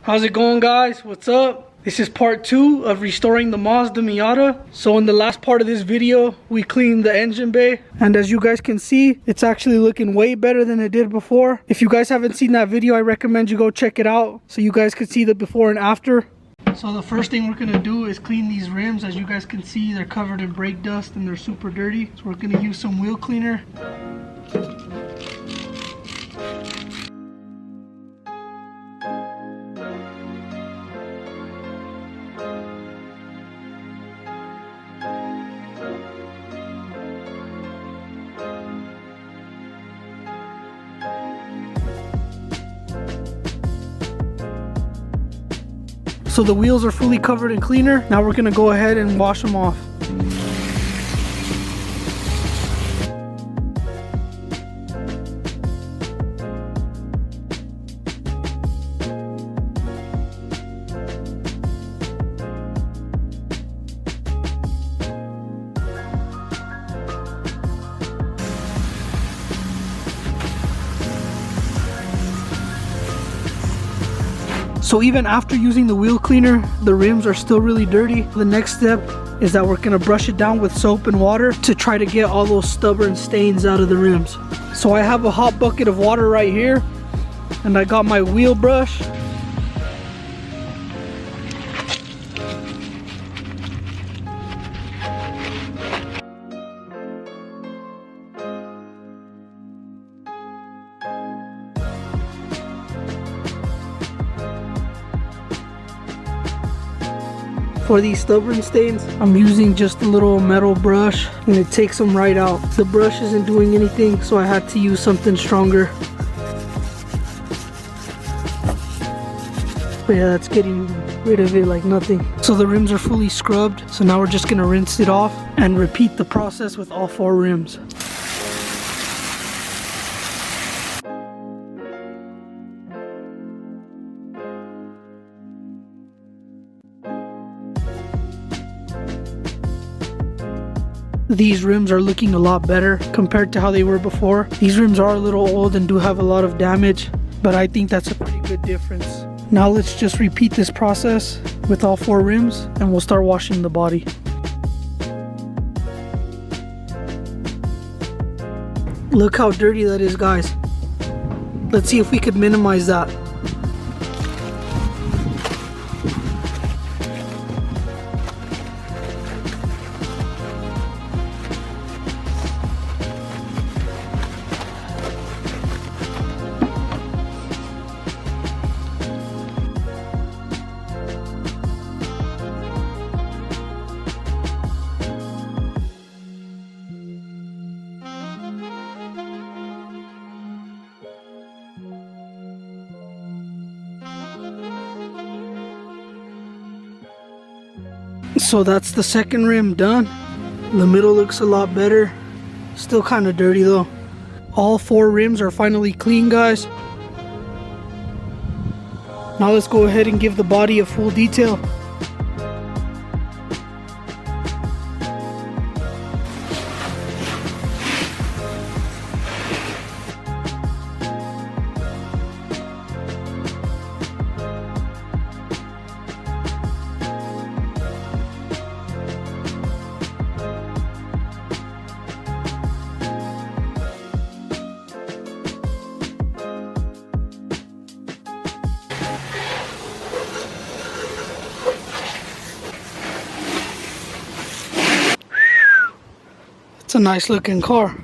How's it going, guys? What's up? This is part 2 of restoring the Mazda MIata. So in the last part of this video, we cleaned the engine bay, and as you guys can see, it's actually looking way better than it did before. If you guys haven't seen that video, I recommend you go check it out so you guys can see the before and after. So the first thing we're gonna do is clean these rims. As you guys can see, they're covered in brake dust and they're super dirty. So we're gonna use some wheel cleaner. So the wheels are fully covered in cleaner. Now we're gonna go ahead and wash them off. So even after using the wheel cleaner, the rims are still really dirty. The next step is that we're gonna brush it down with soap and water to try to get all those stubborn stains out of the rims. So I have a hot bucket of water right here, and I got my wheel brush. For these stubborn stains, I'm using just a little metal brush and it takes them right out. The brush isn't doing anything, so I had to use something stronger. But yeah, that's getting rid of it like nothing. So the rims are fully scrubbed, so now we're just gonna rinse it off and repeat the process with all 4 rims. These rims are looking a lot better compared to how they were before. These rims are a little old and do have a lot of damage, but I think that's a pretty good difference. Now let's just repeat this process with all 4 rims and we'll start washing the body. Look how dirty that is, guys. Let's see if we could minimize that. So that's the second rim done. The middle looks a lot better. Still kind of dirty though. All 4 rims are finally clean, guys. Now let's go ahead and give the body a full detail. It's a nice looking car.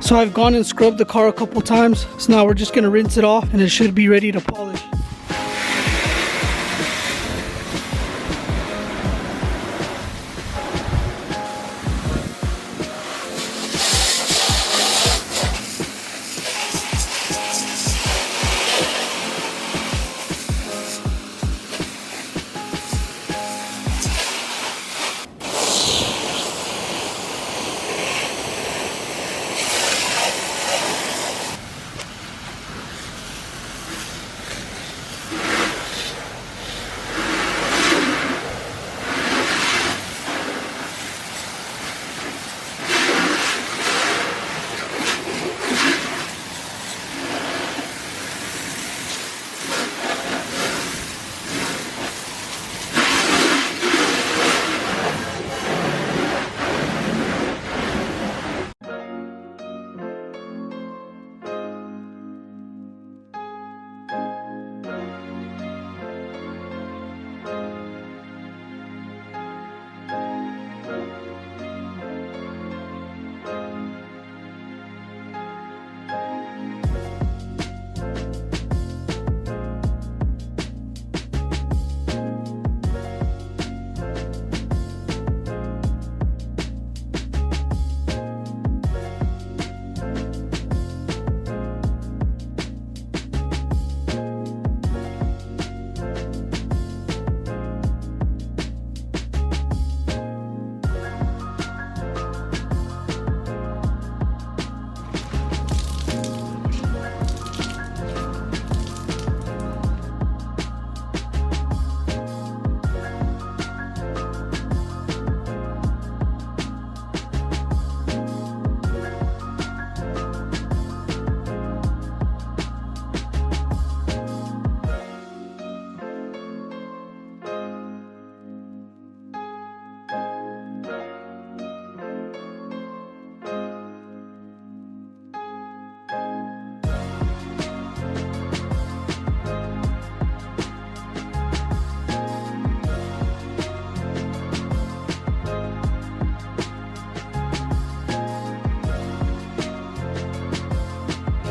So I've gone and scrubbed the car a couple times. So now we're just gonna rinse it off and it should be ready to polish.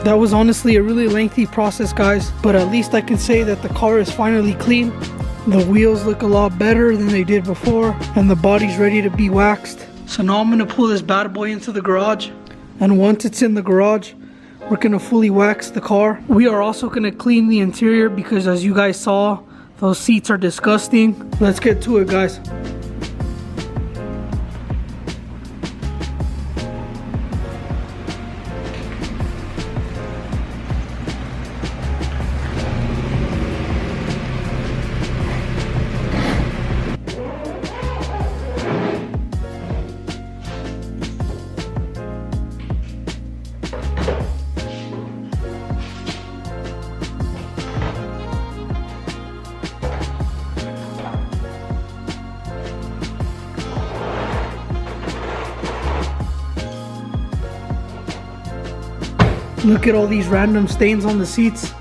That was honestly a really lengthy process, guys, but at least I can say that the car is finally clean. The wheels look a lot better than they did before, and the body's ready to be waxed. So now I'm gonna pull this bad boy into the garage, and once it's in the garage, we're gonna fully wax the car. We are also gonna clean the interior because, as you guys saw, those seats are disgusting. Let's get to it, guys. Look at all these random stains on the seats.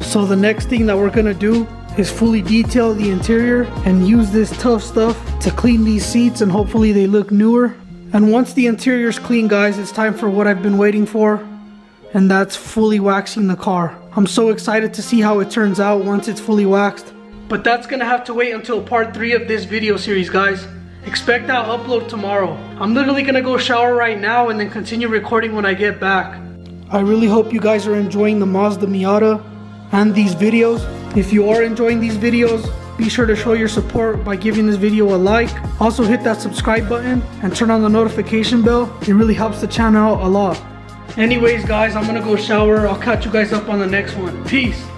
So the next thing that we're gonna do is fully detail the interior and use this tough stuff to clean these seats, and hopefully they look newer. And once the interior's clean, guys, it's time for what I've been waiting for, and that's fully waxing the car. I'm so excited to see how it turns out once it's fully waxed. But that's gonna have to wait until part 3 of this video series, guys. Expect that upload tomorrow. I'm literally gonna go shower right now and then continue recording when I get back. I really hope you guys are enjoying the Mazda MIata and these videos. If you are enjoying these videos, be sure to show your support by giving this video a like. Also hit that subscribe button and turn on the notification bell. It really helps the channel out a lot. Anyways, guys, I'm gonna go shower. I'll catch you guys up on the next one. Peace.